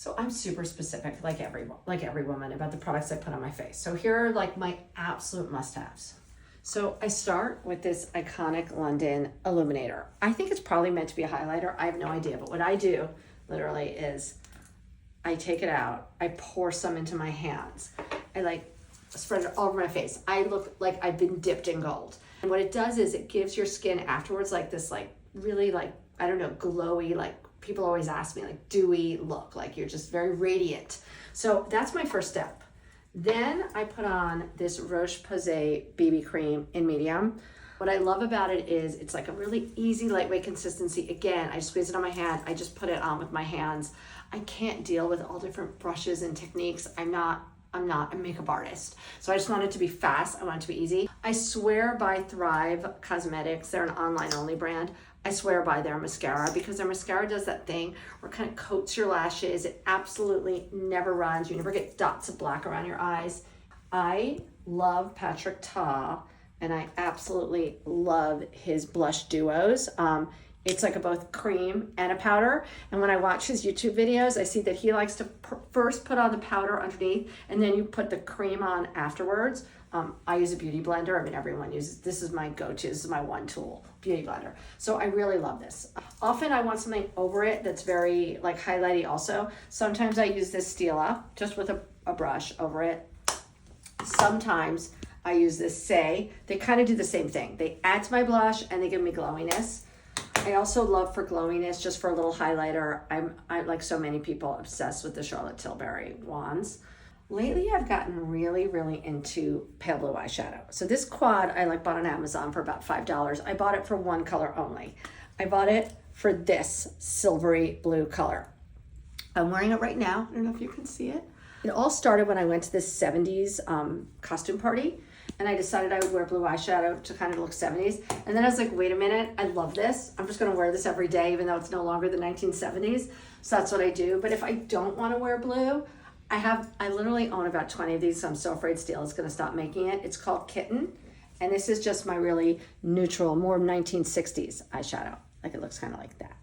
So I'm super specific, like every woman, about the products I put on my face. So here are like my absolute must-haves. So I start with this iconic London Illuminator. I think it's probably meant to be a highlighter. I have no idea, but what I do literally is I take it out, I pour some into my hands. I like spread it all over my face. I look like I've been dipped in gold. And what it does is it gives your skin afterwards like this like really like, I don't know, glowy, like people always ask me, like dewy look, like you're just very radiant. So that's my first step. Then I put on this Roche-Posay BB cream in medium. What I love about it is it's like a really easy, lightweight consistency. Again, I squeeze it on my hand. I just put it on with my hands. I can't deal with all different brushes and techniques. I'm not a makeup artist. So I just want it to be fast. I want it to be easy. I swear by Thrive Cosmetics. They're an online only brand. I swear by their mascara because their mascara does that thing where it kind of coats your lashes. It absolutely never runs. You never get dots of black around your eyes. I love Patrick Ta, and I absolutely love his blush duos. It's like a both cream and a powder. And when I watch his YouTube videos, I see that he likes to first put on the powder underneath and then you put the cream on afterwards. I use a beauty blender. I mean, everyone uses, this is my go-to, this is my one tool, beauty blender. So I really love this. Often I want something over it that's very like highlighty also. Sometimes I use this Stila just with a brush over it. Sometimes I use this Say. They kind of do the same thing. They add to my blush and they give me glowiness. I also love for glowiness, just for a little highlighter. I'm like so many people obsessed with the Charlotte Tilbury wands. Lately, I've gotten really, really into pale blue eyeshadow. So this quad I like bought on Amazon for about $5. I bought it for one color only. I bought it for this silvery blue color. I'm wearing it right now. I don't know if you can see it. It all started when I went to this 70s costume party. And I decided I would wear blue eyeshadow to kind of look 70s. And then I was like, wait a minute, I love this. I'm just gonna wear this every day, even though it's no longer the 1970s. So that's what I do. But if I don't wanna wear blue, I literally own about 20 of these, so I'm so afraid Steel is gonna stop making it. It's called Kitten. And this is just my really neutral, more 1960s eyeshadow. Like it looks kind of like that.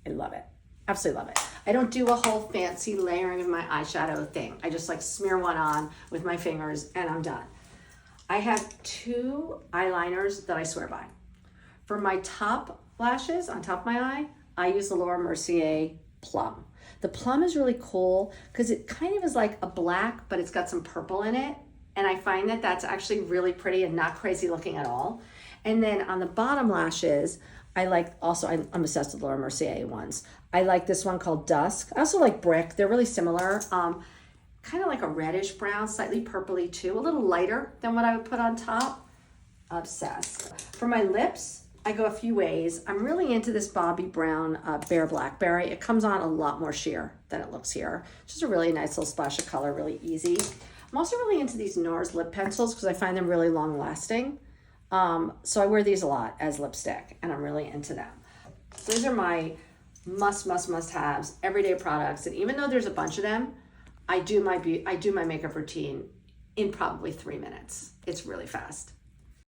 I love it, absolutely love it. I don't do a whole fancy layering of my eyeshadow thing. I just like smear one on with my fingers and I'm done. I have two eyeliners that I swear by. For my top lashes on top of my eye, I use the Laura Mercier Plum. The Plum is really cool because it kind of is like a black, but it's got some purple in it. And I find that that's actually really pretty and not crazy looking at all. And then on the bottom lashes, I like also, I'm obsessed with Laura Mercier ones. I like this one called Dusk. I also like Brick. They're really similar. Kind of like a reddish brown, slightly purpley too, a little lighter than what I would put on top. Obsessed. For my lips, I go a few ways. I'm really into this Bobbi Brown Bare Blackberry. It comes on a lot more sheer than it looks here. Just a really nice little splash of color, really easy. I'm also really into these NARS lip pencils because I find them really long lasting. So I wear these a lot as lipstick and I'm really into them. So these are my must haves, everyday products. And even though there's a bunch of them, I do my makeup routine in probably 3 minutes. It's really fast.